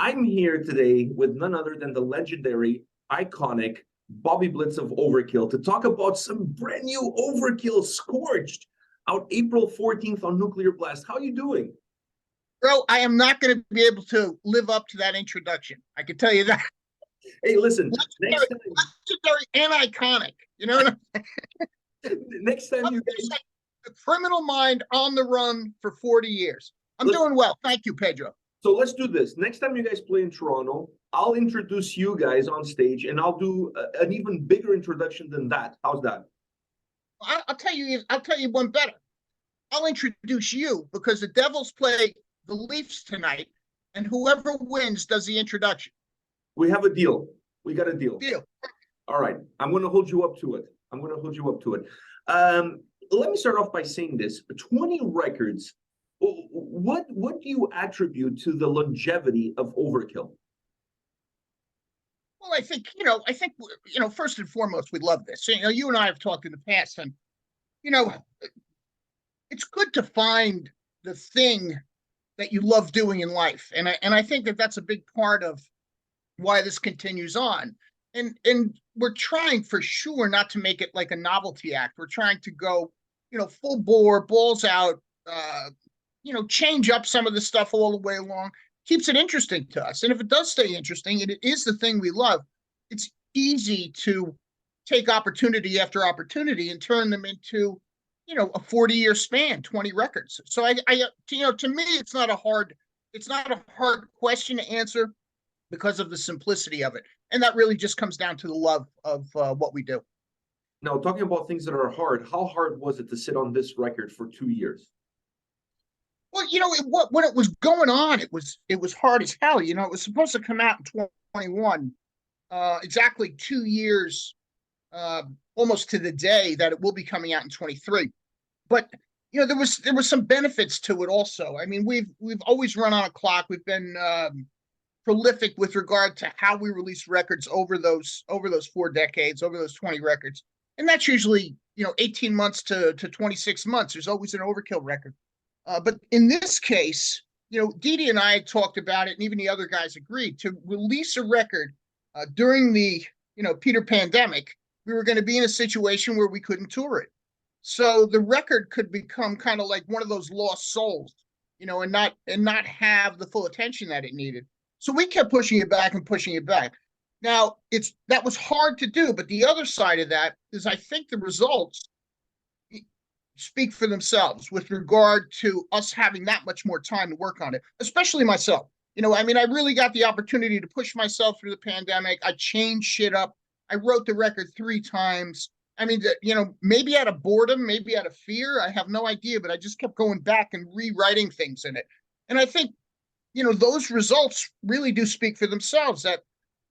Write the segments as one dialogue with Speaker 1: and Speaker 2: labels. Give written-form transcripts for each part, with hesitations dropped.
Speaker 1: I'm here today with none other than the legendary, iconic Bobby Blitz of Overkill to talk about some brand new Overkill Scorched out April 14th on Nuclear Blast. How you doing?
Speaker 2: Bro, I am not going to be able to live up to that introduction. I can tell you that.
Speaker 1: Hey, listen, next time,
Speaker 2: Legendary and iconic. You know what I'm
Speaker 1: next time you guys,
Speaker 2: saying? The criminal mind on the run for 40 years. I'm
Speaker 1: let's,
Speaker 2: doing well. Thank you, Pedro.
Speaker 1: so let's do this. Next time you guys play in Toronto, I'll introduce you guys on stage and I'll do an even bigger introduction than that. How's that?
Speaker 2: I'll tell you one better. I'll introduce you because the Devils play the Leafs tonight, and whoever wins does the introduction.
Speaker 1: We have a deal. We got a deal.
Speaker 2: Deal.
Speaker 1: All right. I'm going to hold you up to it. Let me start off by saying this. 20 records. What do you attribute to the longevity of Overkill?
Speaker 2: Well, I think, first and foremost, we love this. You and I have talked in the past, and, it's good to find the thing that you love doing in life. And I think that that's a big part of why this continues on. And we're trying for sure not to make it like a novelty act. We're trying to go, full bore, balls out, change up some of the stuff all the way along, keeps it interesting to us. And if it does stay interesting, and it is the thing we love, it's easy to take opportunity after opportunity and turn them into, a 40-year span, 20 records. So to me, it's not a hard question to answer because of the simplicity of it. And that really just comes down to the love of what we do.
Speaker 1: Now, talking about things that are hard, how hard was it to sit on this record for 2 years?
Speaker 2: Well, when it was going on, it was hard as hell. It was supposed to come out in 2021, exactly 2 years, almost to the day that it will be coming out in 23. But there was some benefits to it also. I mean, we've always run on a clock. We've been prolific with regard to how we release records over those 4 decades, over those 20 records, and that's usually 18 months to 26 months. There's always an Overkill record. But in this case, Didi and I had talked about it, and even the other guys agreed to release a record during the Peter pandemic. We were going to be in a situation where we couldn't tour it, so the record could become kind of like one of those lost souls, and not have the full attention that it needed. So we kept pushing it back and pushing it back. Now that was hard to do, but the other side of that is I think the results speak for themselves with regard to us having that much more time to work on it, especially myself. I really got the opportunity to push myself through the pandemic. I changed shit up. I wrote the record 3 times. Maybe out of boredom, maybe out of fear, I have no idea, but I just kept going back and rewriting things in it. And I think, those results really do speak for themselves that,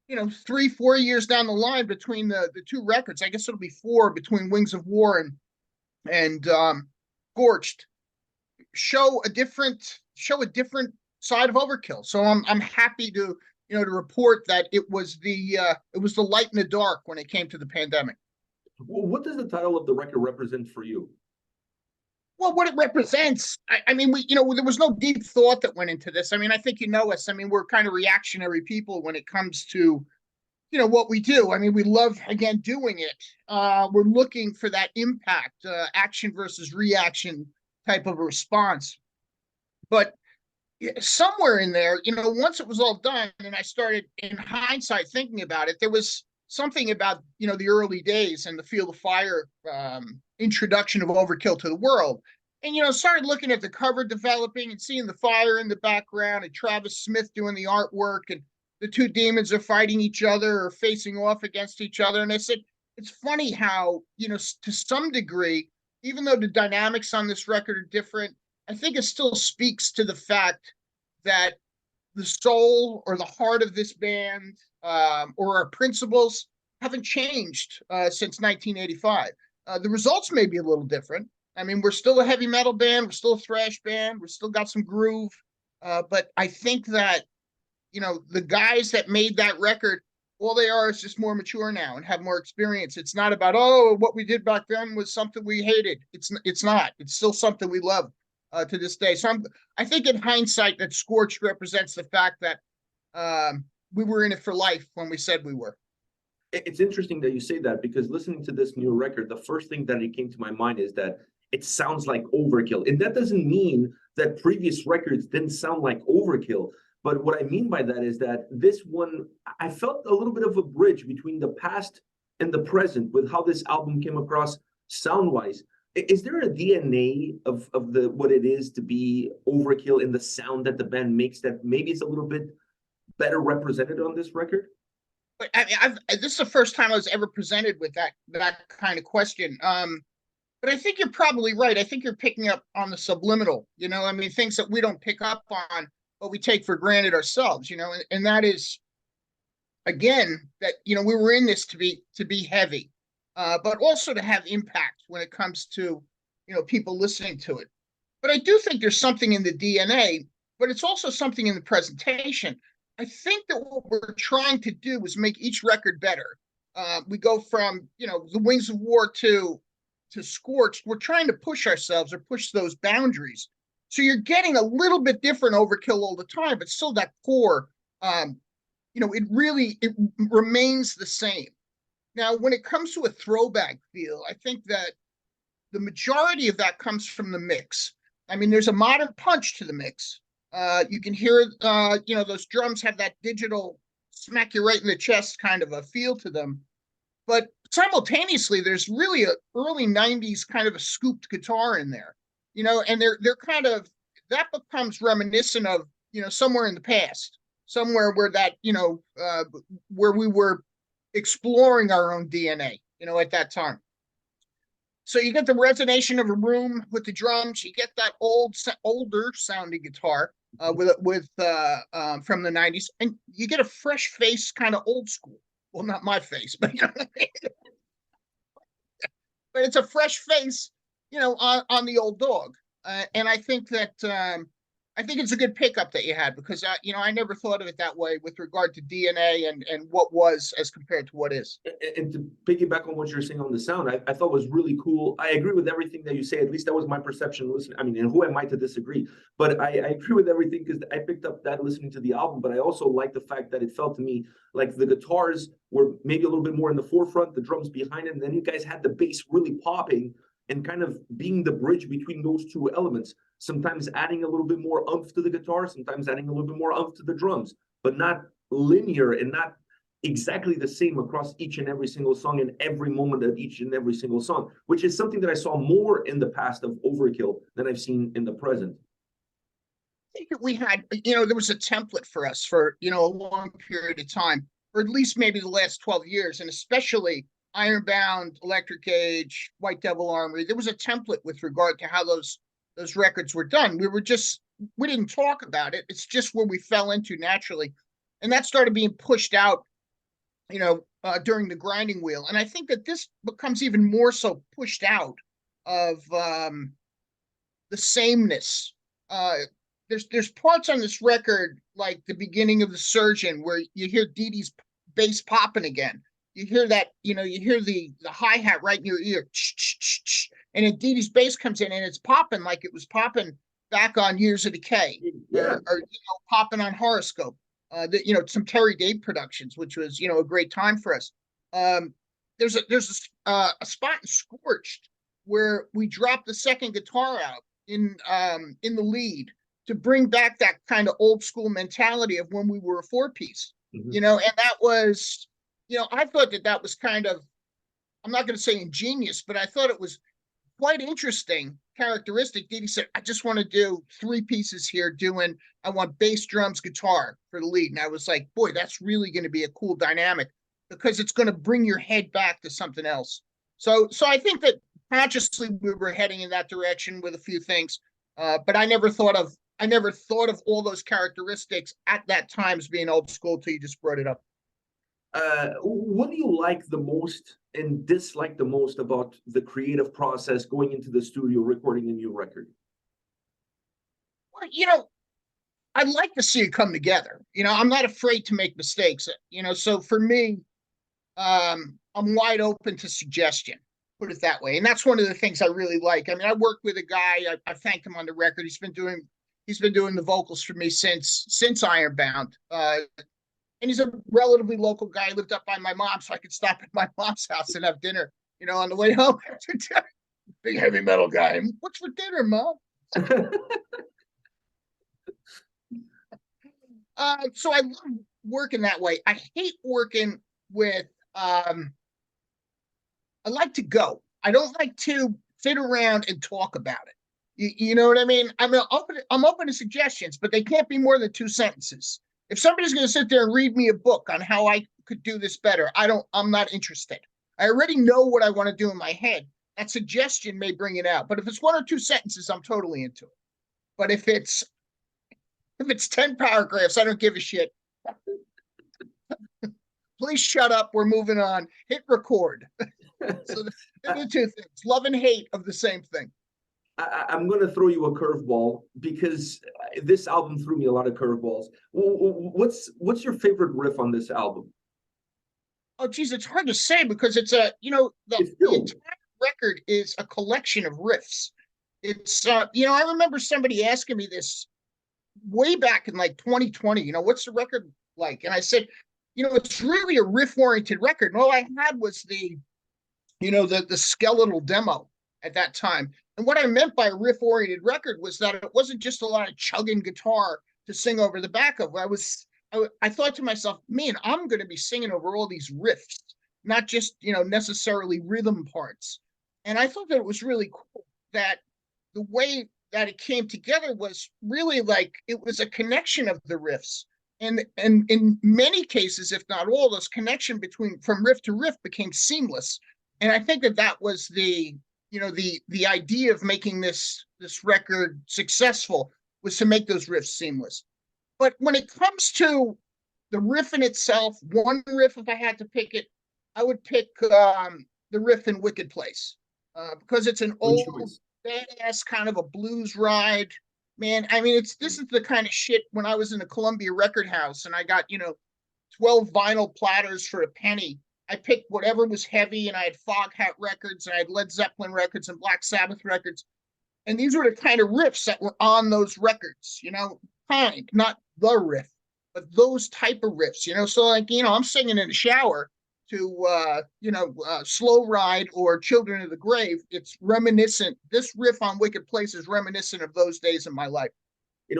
Speaker 2: 3-4 years down the line between the 2 records, I guess it'll be 4 between Wings of War and Scorched, show a different side of Overkill. So I'm happy to report that it was the light in the dark when it came to the pandemic.
Speaker 1: Well, what does the title of the record represent for you?
Speaker 2: Well, what it represents, there was no deep thought that went into this. I think us. We're kind of reactionary people when it comes to what we do. We love, again, doing it. We're looking for that impact, action versus reaction type of a response. But somewhere in there, once it was all done and I started in hindsight thinking about it, there was something about, the early days and the Feel the Fire introduction of Overkill to the world. And, started looking at the cover developing and seeing the fire in the background and Travis Smith doing the artwork, and the 2 demons are fighting each other or facing off against each other. And I said, it's funny how, to some degree, even though the dynamics on this record are different, I think it still speaks to the fact that the soul or the heart of this band or our principles haven't changed since 1985. The results may be a little different. We're still a heavy metal band. We're still a thrash band. We've still got some groove. But I think that, the guys that made that record, all they are is just more mature now and have more experience. It's not about, what we did back then was something we hated. It's not. It's still something we love to this day. So I think in hindsight that Scorched represents the fact that we were in it for life when we said we were.
Speaker 1: It's interesting that you say that, because listening to this new record, the first thing that it came to my mind is that it sounds like Overkill. And that doesn't mean that previous records didn't sound like Overkill. But what I mean by that is that this one, I felt a little bit of a bridge between the past and the present with how this album came across sound-wise. Is there a DNA of the what it is to be Overkill in the sound that the band makes that maybe it's a little bit better represented on this record?
Speaker 2: But I mean, this is the first time I was ever presented with that kind of question. But I think you're probably right. I think you're picking up on the subliminal. I mean, things that we don't pick up on, but we take for granted ourselves. And that is, again, that we were in this to be heavy, but also to have impact when it comes to people listening to it. But I do think there's something in the DNA, but it's also something in the presentation. I think that what we're trying to do is make each record better. We go from the Wings of War to Scorched. We're trying to push ourselves or push those boundaries. So you're getting a little bit different Overkill all the time, but still that core, it remains the same. Now, when it comes to a throwback feel, I think that the majority of that comes from the mix. I mean, there's a modern punch to the mix. You can hear, those drums have that digital smack you right in the chest kind of a feel to them. But simultaneously, there's really an early 90s kind of a scooped guitar in there, and they're kind of, that becomes reminiscent of, somewhere in the past, somewhere where that, where we were exploring our own DNA, at that time. So you get the resonation of a room with the drums. You get that older sounding guitar with from the 90s, and you get a fresh face, kind of old school. Well, not my face, but but it's a fresh face, on the old dog. And I think that I think it's a good pickup that you had, because I never thought of it that way with regard to DNA and what was as compared to what is.
Speaker 1: And to piggyback on what you're saying on the sound, I thought was really cool. I agree with everything that you say. At least that was my perception listening. I mean, and who am I to disagree? But I agree with everything, because I picked up that listening to the album. But I also like the fact that it felt to me like the guitars were maybe a little bit more in the forefront, the drums behind it, and then you guys had the bass really popping and kind of being the bridge between those two elements. Sometimes adding a little bit more oomph to the guitar, sometimes adding a little bit more oomph to the drums, but not linear and not exactly the same across each and every single song and every moment of each and every single song, which is something that I saw more in the past of Overkill than I've seen in the present.
Speaker 2: I think that we had, there was a template for us for, a long period of time, or at least maybe the last 12 years, and especially Ironbound, Electric Age, White Devil Armory. There was a template with regard to how those records were done. We didn't talk about it. It's just where we fell into naturally. And that started being pushed out, during the grinding wheel. And I think that this becomes even more so pushed out of the sameness. There's parts on this record, like the beginning of The Surgeon, where you hear Dee Dee's bass popping again. You hear that, you hear the hi-hat right in your ear. And then Dee Dee's bass comes in and it's popping like it was popping back on Years of Decay,
Speaker 1: Yeah.
Speaker 2: or popping on Horoscope. Some Terry Dave productions, which was, a great time for us. There's a spot in Scorched where we dropped the second guitar out in the lead to bring back that kind of old school mentality of when we were a four-piece.
Speaker 1: Mm-hmm.
Speaker 2: And that was, I thought that was kind of, I'm not going to say ingenious, but I thought it was quite interesting, characteristic. Dee Dee said, I just want to do three pieces here I want bass, drums, guitar for the lead. And I was like, boy, that's really going to be a cool dynamic, because it's going to bring your head back to something else. So I think that consciously we were heading in that direction with a few things. But I never thought of all those characteristics at that time as being old school till you just brought it up.
Speaker 1: What do you like the most and dislike the most about the creative process going into the studio recording a new record?
Speaker 2: Well, I'd like to see it come together. I'm not afraid to make mistakes. So for me, I'm wide open to suggestion, put it that way. And that's one of the things I really like. I mean, I worked with a guy, I thanked him on the record. He's been doing He's been doing the vocals for me since Ironbound. And he's a relatively local guy. He lived up by my mom, so I could stop at my mom's house and have dinner, on the way home after dinner. Big heavy metal guy. What's for dinner, Mom? So I love working that way. I hate working with I like to go. I don't like to sit around and talk about it. You know what I mean? I'm open to suggestions, but they can't be more than 2 sentences. If somebody's going to sit there and read me a book on how I could do this better, I'm not interested. I already know what I want to do in my head. That suggestion may bring it out, but if it's 1 or 2 sentences, I'm totally into it. But if it's 10 paragraphs, I don't give a shit. Please shut up. We're moving on. Hit record. So they're the 2 things: love and hate of the same thing.
Speaker 1: I'm going to throw you a curveball because this album threw me a lot of curveballs. What's your favorite riff on this album?
Speaker 2: Oh, geez, it's hard to say because it's the entire record is a collection of riffs. It's, I remember somebody asking me this way back in like 2020, what's the record like? And I said, it's really a riff-oriented record. And all I had was the skeletal demo at that time. And what I meant by a riff-oriented record was that it wasn't just a lot of chugging guitar to sing over the back of. I thought to myself, man, I'm going to be singing over all these riffs, not just, necessarily rhythm parts. And I thought that it was really cool that the way that it came together was really like it was a connection of the riffs. And in many cases, if not all, those connection from riff to riff became seamless. And I think that was the idea of making this record successful, was to make those riffs seamless. But when it comes to the riff in itself, one riff, if I had to pick it, I would pick the riff in Wicked Place, because it's an old, badass kind of a blues ride. Man, I mean, this is the kind of shit when I was in a Columbia record house and I got, 12 vinyl platters for a penny. I picked whatever was heavy, and I had Foghat records, and I had Led Zeppelin records and Black Sabbath records. And these were the kind of riffs that were on those records, not the riff, but those type of riffs, So like, I'm singing in the shower to, Slow Ride or Children of the Grave. It's reminiscent. This riff on Wicked Place is reminiscent of those days in my life.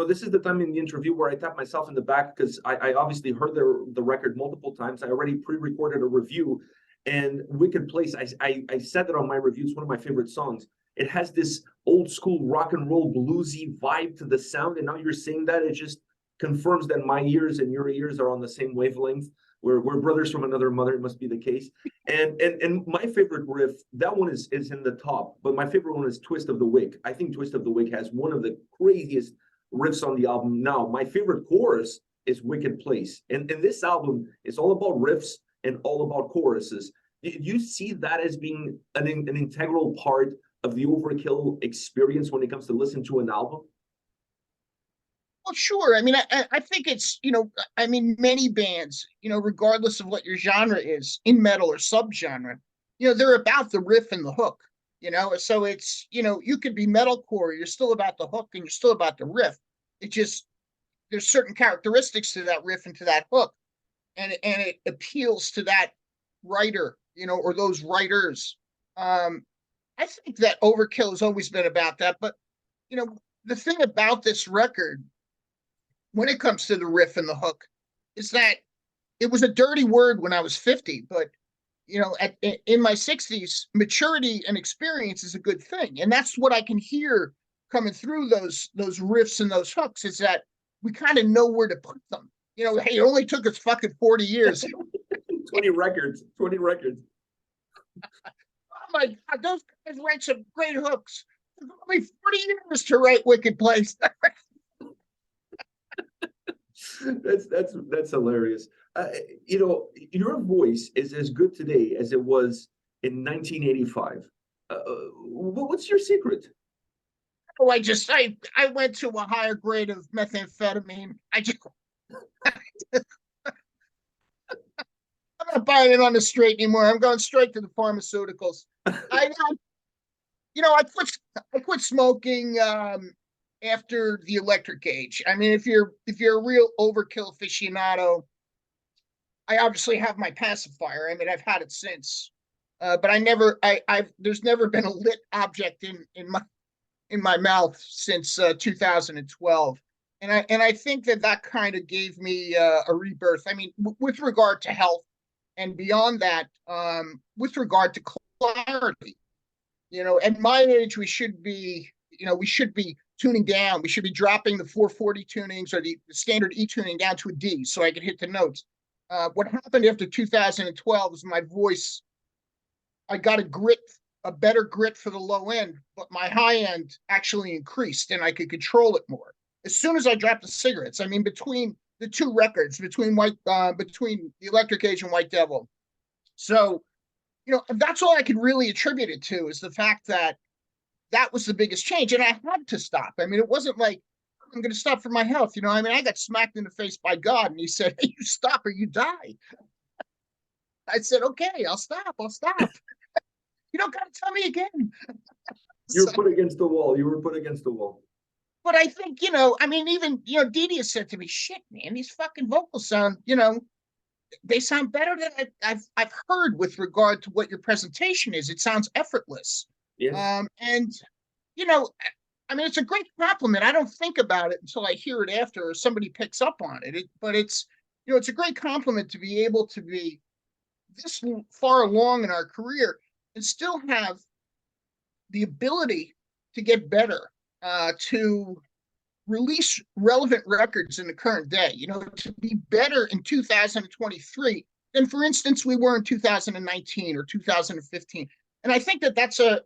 Speaker 1: This is the time in the interview where I tap myself in the back because I obviously heard the record multiple times. I already pre-recorded a review, and Wicked Place, I said that on my review. It's one of my favorite songs. It has this old school rock and roll bluesy vibe to the sound, and now you're saying that, it just confirms that my ears and your ears are on the same wavelength. We're brothers from another mother. It must be the case. And my favorite riff, that one is in the top, but my favorite one is Twist of the Wig. I think Twist of the Wig has one of the craziest riffs on the album. Now, my favorite chorus is Wicked Place. And this album is all about riffs and all about choruses. Do you see that as being an integral part of the Overkill experience when it comes to listen to an album?
Speaker 2: Well, sure. I mean, I think it's, many bands, regardless of what your genre is, in metal or subgenre, they're about the riff and the hook, so it's, you could be metalcore, you're still about the hook and you're still about the riff. It just, there's certain characteristics to that riff and to that hook, and it appeals to that writer, or those writers. I think that Overkill has always been about that, but, the thing about this record, when it comes to the riff and the hook, is that it was a dirty word when I was 50, but in my 60s, maturity and experience is a good thing. And that's what I can hear coming through those riffs and those hooks, is that we kind of know where to put them. Hey, it only took us fucking 40 years.
Speaker 1: 20 records. Oh
Speaker 2: my God, those guys write some great hooks. It took me 40 years to write Wicked Place.
Speaker 1: That's hilarious. Your voice is as good today as it was in 1985. What's your secret?
Speaker 2: Oh, I went to a higher grade of methamphetamine. I'm not buying it on the straight anymore. I'm going straight to the pharmaceuticals. I quit smoking, after the Electric Age. I mean, if you're a real Overkill aficionado, I obviously have my pacifier. I mean, I've had it since, but I've there's never been a lit object in my mouth since 2012, and I think that kind of gave me a rebirth. I mean, with regard to health, and beyond that, with regard to clarity. At my age, we should be tuning down. We should be dropping the 440 tunings or the standard E tuning down to a D so I can hit the notes. What happened after 2012 is my voice, I got a better grit for the low end, but my high end actually increased and I could control it more. As soon as I dropped the cigarettes, I mean, between the two records, between the Electric Age and White Devil. So, that's all I could really attribute it to, is the fact that was the biggest change. And I had to stop. I mean, it wasn't like I'm going to stop for my health. I mean, I got smacked in the face by God and he said, hey, you stop or you die. I said, okay, I'll stop. You don't got to tell me again.
Speaker 1: You were put against the wall. You were put against the wall.
Speaker 2: But I think, I mean, even, Didi has said to me, shit, man, these fucking vocals sound, they sound better than I've heard with regard to what your presentation is. It sounds effortless.
Speaker 1: Yes.
Speaker 2: And, I mean, it's a great compliment. I don't think about it until I hear it after or somebody picks up on it. But it's, it's a great compliment to be able to be this far along in our career and still have the ability to get better, to release relevant records in the current day, to be better in 2023 than, for instance, we were in 2019 or 2015. And I think that's a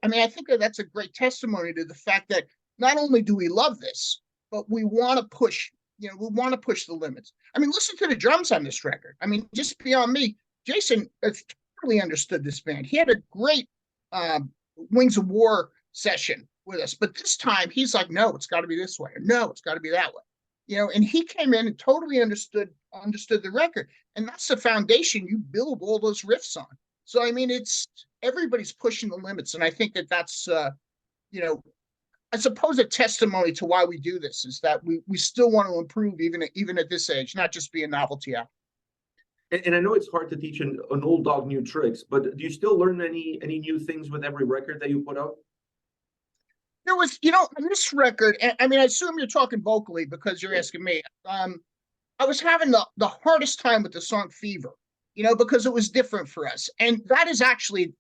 Speaker 2: great testimony to the fact that not only do we love this, but we want to push, we want to push the limits. I mean, listen to the drums on this record. I mean, just beyond me, Jason totally understood this band. He had a great Wings of War session with us, but this time he's like, no, it's got to be this way, or no, it's got to be that way. And he came in and totally understood the record, and that's the foundation you build all those riffs on. So I mean, it's everybody's pushing the limits, and I think that's I suppose a testimony to why we do this is that we still want to improve even at this age, not just be a novelty album.
Speaker 1: And I know it's hard to teach an old dog new tricks, but do you still learn any new things with every record that you put out?
Speaker 2: There was, on this record, I mean, I assume you're talking vocally because you're asking me. I was having the hardest time with the song Fever, because it was different for us. And that is actually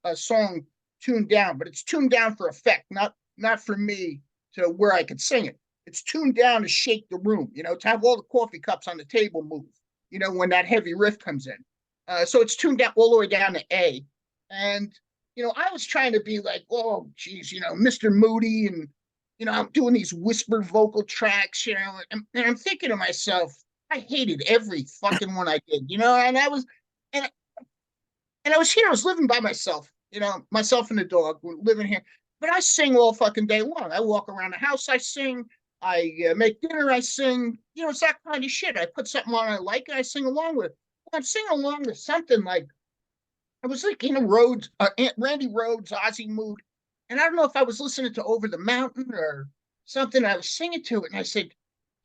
Speaker 2: a song tuned down, but it's tuned down for effect, not for me to where I could sing it. It's tuned down to shake the room, to have all the coffee cups on the table move, when that heavy riff comes in. So it's tuned down all the way down to A. And, I was trying to be like, oh, geez, Mr. Moody, and, I'm doing these whisper vocal tracks, and I'm thinking to myself, I hated every fucking one I did, and I was here, I was living by myself, myself and the dog, living here, but I sing all fucking day long. I walk around the house, I sing, I make dinner, I sing, it's that kind of shit. I put something on I like, and I sing along with it. I'm singing along with something like, I was like in a Rhodes, Randy Rhodes, Ozzy mood, and I don't know if I was listening to Over the Mountain or something. I was singing to it, and I said,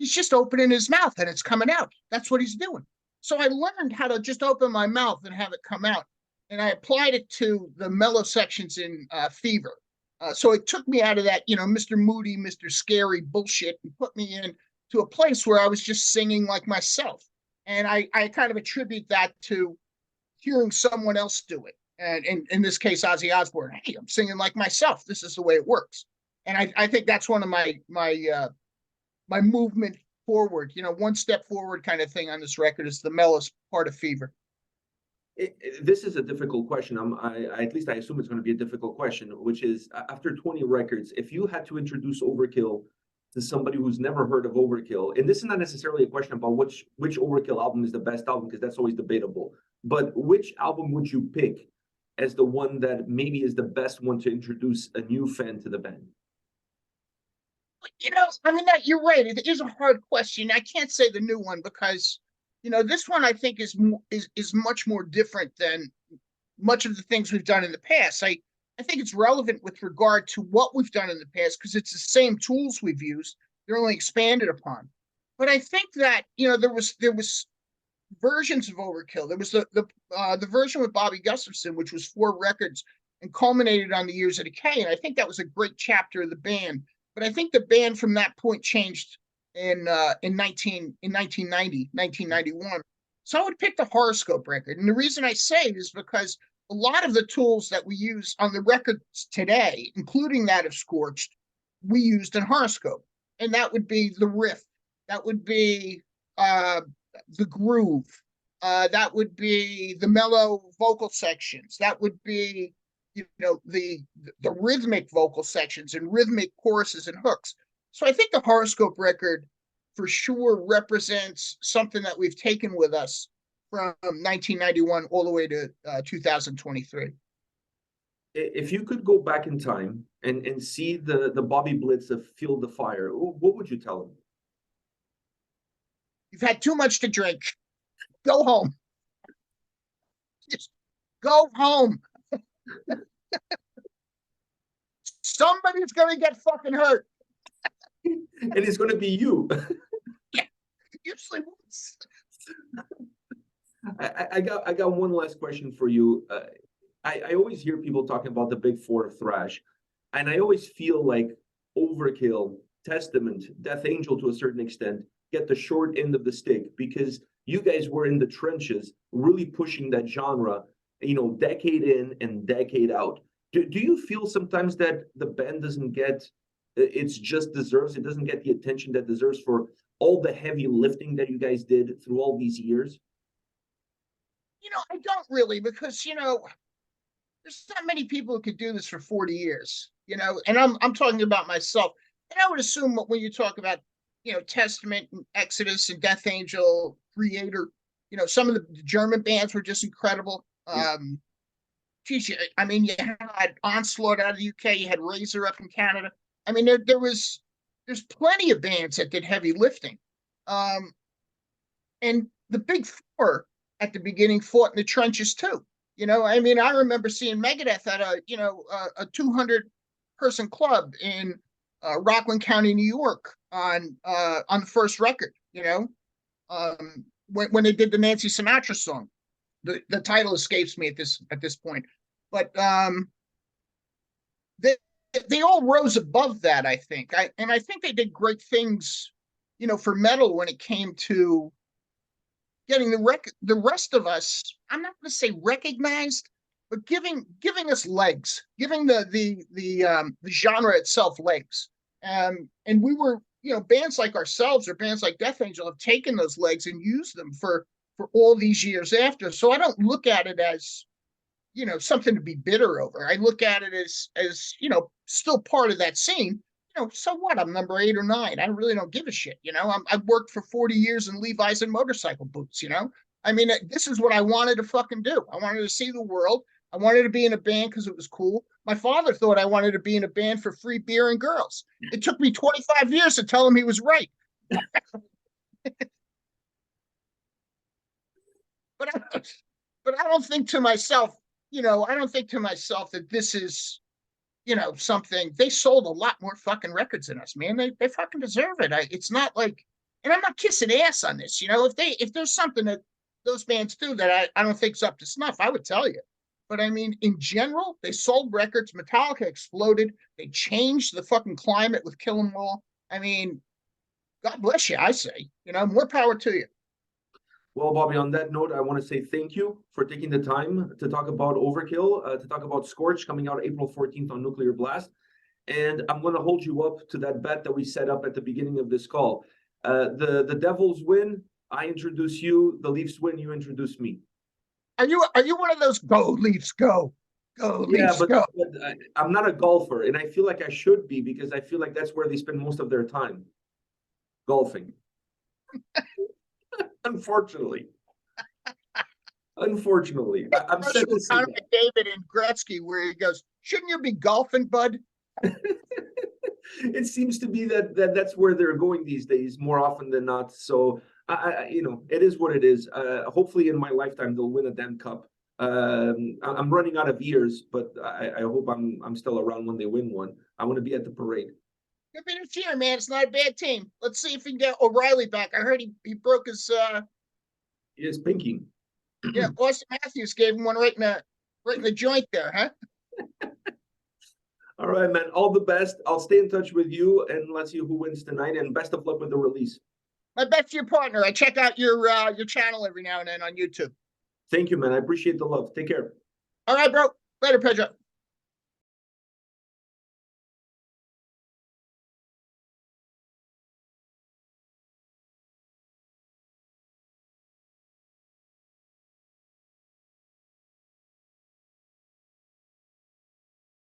Speaker 2: he's just opening his mouth, and it's coming out. That's what he's doing. So I learned how to just open my mouth and have it come out, and I applied it to the mellow sections in Fever. So it took me out of that, Mr. Moody, Mr. Scary bullshit, and put me in to a place where I was just singing like myself. And I kind of attribute that to hearing someone else do it. And in this case, Ozzy Osbourne, hey, I'm singing like myself. This is the way it works. And I think that's one of my movement forward, one step forward kind of thing on this record is the mellowest part of Fever.
Speaker 1: This is a difficult question. At least I assume it's going to be a difficult question, which is after 20 records, if you had to introduce Overkill to somebody who's never heard of Overkill, and this is not necessarily a question about which Overkill album is the best album, because that's always debatable, but which album would you pick as the one that maybe is the best one to introduce a new fan to the band?
Speaker 2: I mean, you're right. It is a hard question. I can't say the new one because, this one I think is much more different than much of the things we've done in the past. I think it's relevant with regard to what we've done in the past because it's the same tools we've used. They're only expanded upon. But I think that there was versions of Overkill. There was the version with Bobby Gustafson, which was 4 records and culminated on the Years of Decay, and I think that was a great chapter of the band. But I think the band from that point changed in 1990, 1991. So I would pick the Horoscope record, and the reason I say it is because a lot of the tools that we use on the records today, including that of Scorched, we used in Horoscope, and that would be the riff, that would be the groove, that would be the mellow vocal sections, that would be the rhythmic vocal sections and rhythmic choruses and hooks. So I think the Horoscope record for sure represents something that we've taken with us from 1991 all the way to 2023.
Speaker 1: If you could go back in time and see the Bobby Blitz of Feel the Fire, what would you tell him?
Speaker 2: You've had too much to drink. Go home. Just go home. Somebody's gonna get fucking hurt.
Speaker 1: And it's gonna be you.
Speaker 2: Yeah, usually once.
Speaker 1: I got one last question for you. I always hear people talking about the big four of thrash, and I always feel like Overkill, Testament, Death Angel to a certain extent get the short end of the stick because you guys were in the trenches really pushing that genre, decade in and decade out. Do you feel sometimes that the band doesn't get it doesn't get the attention that deserves for all the heavy lifting that you guys did through all these years?
Speaker 2: I don't really, because there's not many people who could do this for 40 years, and I'm talking about myself. And I would assume when you talk about, Testament and Exodus and Death Angel, Creator, some of the German bands were just incredible.
Speaker 1: Yeah.
Speaker 2: Geez, I mean, you had Onslaught out of the UK, you had Razor up in Canada. I mean, there's plenty of bands that did heavy lifting. And the big four at the beginning fought in the trenches too. I mean, I remember seeing Megadeth at a 200-person club in Rockland County, New York, on the first record. When they did the Nancy Sinatra song, the title escapes me at this point, but they all rose above that. I think, I think they did great things, for metal when it came to getting the rest of us, I'm not going to say recognized, but giving us legs, giving the genre itself legs. And we were, bands like ourselves or bands like Death Angel have taken those legs and used them for all these years after. So I don't look at it as, something to be bitter over. I look at it as still part of that scene. So what? I'm number 8 or 9. I really don't give a shit. I've worked for 40 years in Levi's and motorcycle boots. I mean, this is what I wanted to fucking do. I wanted to see the world. I wanted to be in a band because it was cool. My father thought I wanted to be in a band for free beer and girls. It took me 25 years to tell him he was right. But I don't think to myself, that this is, something. They sold a lot more fucking records than us, man. They fucking deserve it. It's not like, and I'm not kissing ass on this. If there's something that those bands do that I don't think's up to snuff, I would tell you. But I mean, in general, they sold records. Metallica exploded. They changed the fucking climate with Kill 'Em All. I mean, God bless you, I say. More power to you.
Speaker 1: Well, Bobby, on that note, I want to say thank you for taking the time to talk about Overkill, to talk about Scorch coming out April 14th on Nuclear Blast. And I'm going to hold you up to that bet that we set up at the beginning of this call. The Devils win, I introduce you. The Leafs win, you introduce me.
Speaker 2: Are you one of those go Leafs go? Go Leafs go.
Speaker 1: But I'm not a golfer, and I feel like I should be because I feel like that's where they spend most of their time. Golfing. Unfortunately, I'm set to say that.
Speaker 2: David and Gretzky, where he goes, "Shouldn't you be golfing, bud?"
Speaker 1: It seems to be that's where they're going these days more often than not. So it is what it is. Hopefully, in my lifetime, they'll win a damn cup. I'm running out of years, but I hope I'm still around when they win one. I want to be at the parade.
Speaker 2: Good for this year, man. It's not a bad team. Let's see if we can get O'Reilly back. I heard he broke his
Speaker 1: Yes, pinky.
Speaker 2: yeah, Austin Matthews gave him one right in the joint there, huh?
Speaker 1: All right, man. All the best. I'll stay in touch with you, and let's see who wins tonight. And best of luck with the release.
Speaker 2: My best to your partner. I check out your channel every now and then on YouTube.
Speaker 1: Thank you, man. I appreciate the love. Take care.
Speaker 2: All right, bro. Later, Pedro.